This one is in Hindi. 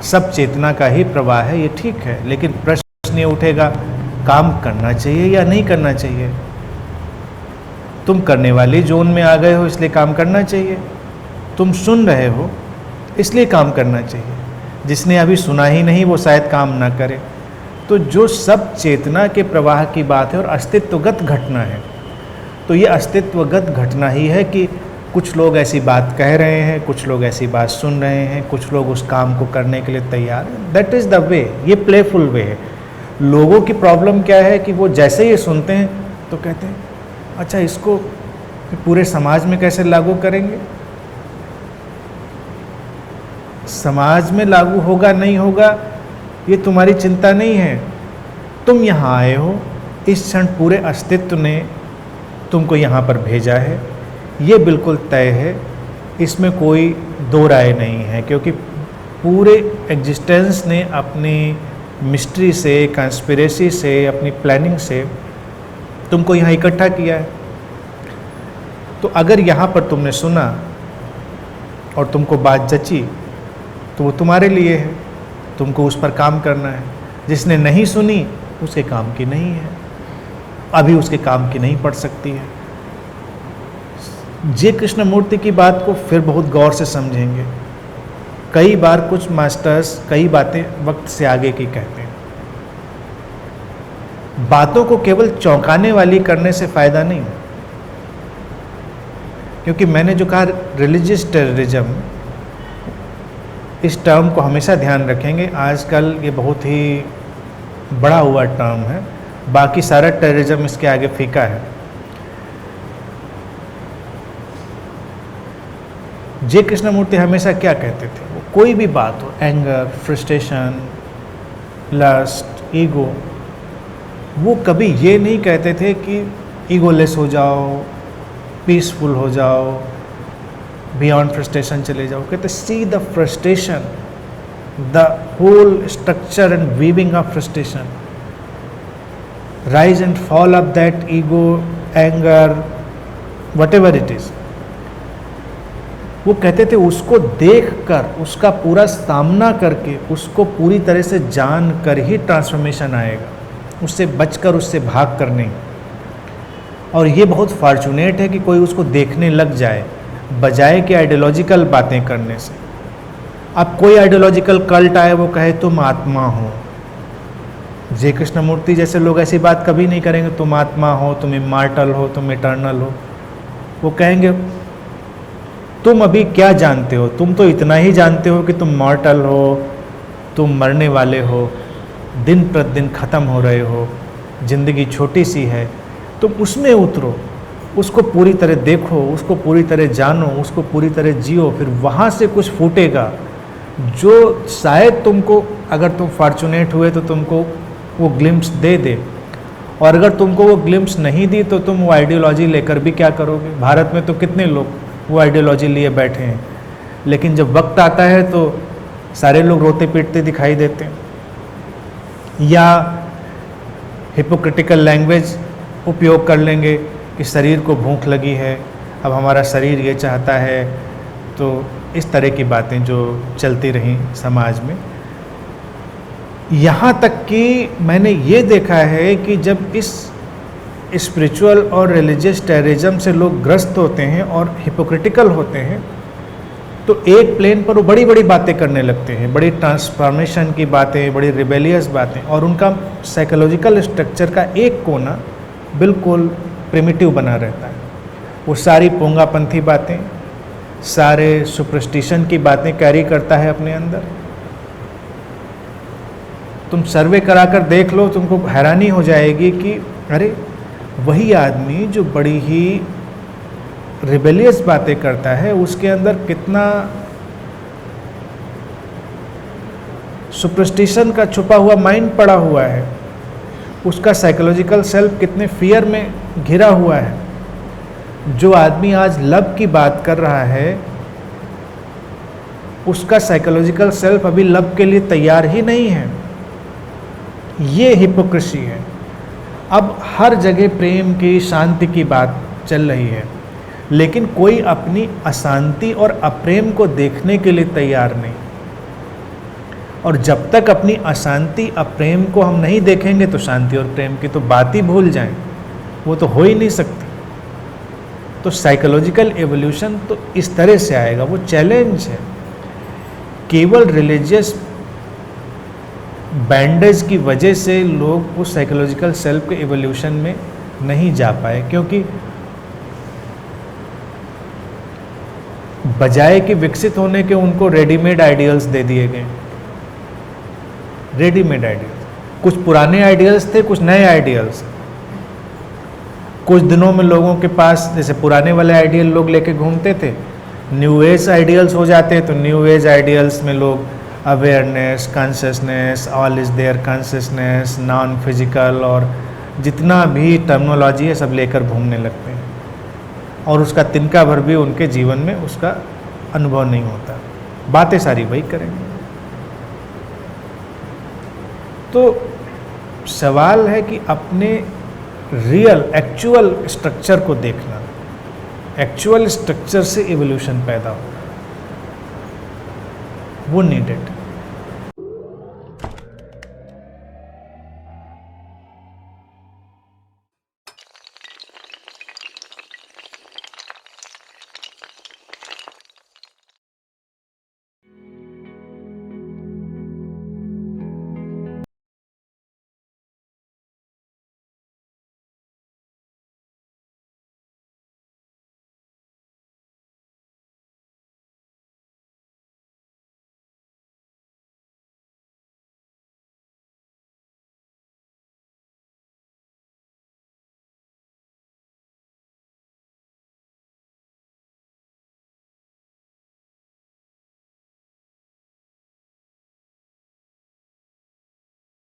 सब चेतना का ही प्रवाह है, ये ठीक है, लेकिन प्रश्न ये उठेगा काम करना चाहिए या नहीं करना चाहिए। तुम करने वाली जोन में आ गए हो इसलिए काम करना चाहिए, तुम सुन रहे हो इसलिए काम करना चाहिए। जिसने अभी सुना ही नहीं वो शायद काम ना करे। तो जो सब चेतना के प्रवाह की बात है और अस्तित्वगत घटना है, तो ये अस्तित्वगत घटना ही है कि कुछ लोग ऐसी बात कह रहे हैं, कुछ लोग ऐसी बात सुन रहे हैं, कुछ लोग उस काम को करने के लिए तैयार हैं। दैट इज़ द वे, ये प्लेफुल वे है। लोगों की प्रॉब्लम क्या है कि वो जैसे ये सुनते हैं तो कहते हैं अच्छा इसको पूरे समाज में कैसे लागू करेंगे। समाज में लागू होगा नहीं होगा ये तुम्हारी चिंता नहीं है। तुम यहाँ आए हो, इस क्षण पूरे अस्तित्व ने तुमको यहाँ पर भेजा है, ये बिल्कुल तय है, इसमें कोई दो राय नहीं है, क्योंकि पूरे एग्जिस्टेंस ने अपनी मिस्ट्री से, कंस्पिरेसी से, अपनी प्लानिंग से तुमको यहाँ इकट्ठा किया है। तो अगर यहाँ पर तुमने सुना और तुमको बात जची तो वो तुम्हारे लिए है, तुमको उस पर काम करना है। जिसने नहीं सुनी उसके काम की नहीं है, अभी उसके काम की नहीं पड़ सकती है। जे कृष्णमूर्ति की बात को फिर बहुत गौर से समझेंगे। कई बार कुछ मास्टर्स कई बातें वक्त से आगे की कहते हैं। बातों को केवल चौंकाने वाली करने से फायदा नहीं, क्योंकि मैंने जो कहा रिलीजियस टेररिज्म, इस टर्म को हमेशा ध्यान रखेंगे। आजकल ये बहुत ही बड़ा हुआ टर्म है, बाकी सारा टेररिज्म इसके आगे फीका है। जे कृष्णमूर्ति हमेशा क्या कहते थे, वो कोई भी बात हो, एंगर, फ्रस्ट्रेशन, लस्ट, ईगो, वो कभी ये नहीं कहते थे कि ईगोलेस हो जाओ, पीसफुल हो जाओ, बियॉन्ड फ्रस्ट्रेशन चले जाओ। कहते see the frustration, the whole structure and weaving of frustration, rise and fall of that ego, anger, whatever it is. वो कहते थे उसको देखकर, उसका पूरा सामना करके, उसको पूरी तरह से जान कर ही ट्रांसफॉर्मेशन आएगा, उससे बचकर, उससे भाग कर नहीं। और ये बहुत फॉर्चुनेट है कि कोई उसको देखने लग जाए, बजाय कि आइडियोलॉजिकल बातें करने से। अब कोई आइडियोलॉजिकल कल्ट आए, वो कहे तुम आत्मा हो। जे कृष्णमूर्ति जैसे लोग ऐसी बात कभी नहीं करेंगे, तुम आत्मा हो, तुम इमॉर्टल हो, तुम इटर्नल हो। वो कहेंगे तुम अभी क्या जानते हो, तुम तो इतना ही जानते हो कि तुम मॉर्टल हो, तुम मरने वाले हो, दिन प्रतिदिन ख़त्म हो रहे हो, ज़िंदगी छोटी सी है, तुम उसमें उतरो, उसको पूरी तरह देखो, उसको पूरी तरह जानो, उसको पूरी तरह जियो, फिर वहाँ से कुछ फूटेगा जो शायद तुमको, अगर तुम फॉर्चुनेट हुए तो तुमको वो ग्लिम्स दे दे, और अगर तुमको वो ग्लिम्स नहीं दी तो तुम वो आइडियोलॉजी लेकर भी क्या करोगे। भारत में तो कितने लोग वो आइडियोलॉजी लिए बैठे हैं, लेकिन जब वक्त आता है तो सारे लोग रोते पीटते दिखाई देते हैं। या हिपोक्रिटिकल लैंग्वेज उपयोग कर लेंगे कि शरीर को भूख लगी है, अब हमारा शरीर ये चाहता है। तो इस तरह की बातें जो चलती रहीं समाज में, यहाँ तक कि मैंने ये देखा है कि जब इस स्पिरिचुअल और रिलीजियस टेररिज्म से लोग ग्रस्त होते हैं और हिपोक्रिटिकल होते हैं, तो एक प्लेन पर वो बड़ी बड़ी बातें करने लगते हैं, बड़ी ट्रांसफॉर्मेशन की बातें, बड़ी रिबेलियस बातें, और उनका साइकोलॉजिकल स्ट्रक्चर का एक कोना बिल्कुल प्रिमिटिव बना रहता है। वो सारी पोंगापंथी बातें, सारे सुपरस्टिशन की बातें कैरी करता है अपने अंदर। तुम सर्वे कराकर देख लो, तुमको हैरानी हो जाएगी कि अरे वही आदमी जो बड़ी ही रिबेलियस बातें करता है, उसके अंदर कितना सुपरस्टिशन का छुपा हुआ माइंड पड़ा हुआ है। उसका साइकोलॉजिकल सेल्फ कितने फियर में घिरा हुआ है। जो आदमी आज लव की बात कर रहा है उसका साइकोलॉजिकल सेल्फ अभी लव के लिए तैयार ही नहीं है। ये हिपोक्रेसी है। अब हर जगह प्रेम की, शांति की बात चल रही है, लेकिन कोई अपनी अशांति और अप्रेम को देखने के लिए तैयार नहीं। और जब तक अपनी अशांति अप्रेम को हम नहीं देखेंगे तो शांति और प्रेम की तो बात ही भूल जाएं, वो तो हो ही नहीं सकती। तो साइकोलॉजिकल एवोल्यूशन तो इस तरह से आएगा, वो चैलेंज है। केवल रिलीजियस बैंडेज की वजह से लोग उस साइकोलॉजिकल सेल्फ के एवोल्यूशन में नहीं जा पाए, क्योंकि बजाय कि विकसित होने के उनको रेडीमेड आइडियल्स दे दिए गए। रेडीमेड आइडियल्स, कुछ पुराने आइडियल्स थे, कुछ नए आइडियल्स। कुछ दिनों में लोगों के पास जैसे पुराने वाले आइडियल लोग लेके घूमते थे, न्यू एज आइडियल्स हो जाते हैं, तो न्यू एज आइडियल्स में लोग awareness, consciousness, all is there consciousness, non physical और जितना भी टर्मिनोलॉजी है सब लेकर घूमने लगते हैं, और उसका तिनका भर भी उनके जीवन में उसका अनुभव नहीं होता। बातें सारी वही करेंगे। तो सवाल है कि अपने रियल एक्चुअल स्ट्रक्चर को देखना, एक्चुअल स्ट्रक्चर से इवोल्यूशन पैदा होगा, वो नीडेड।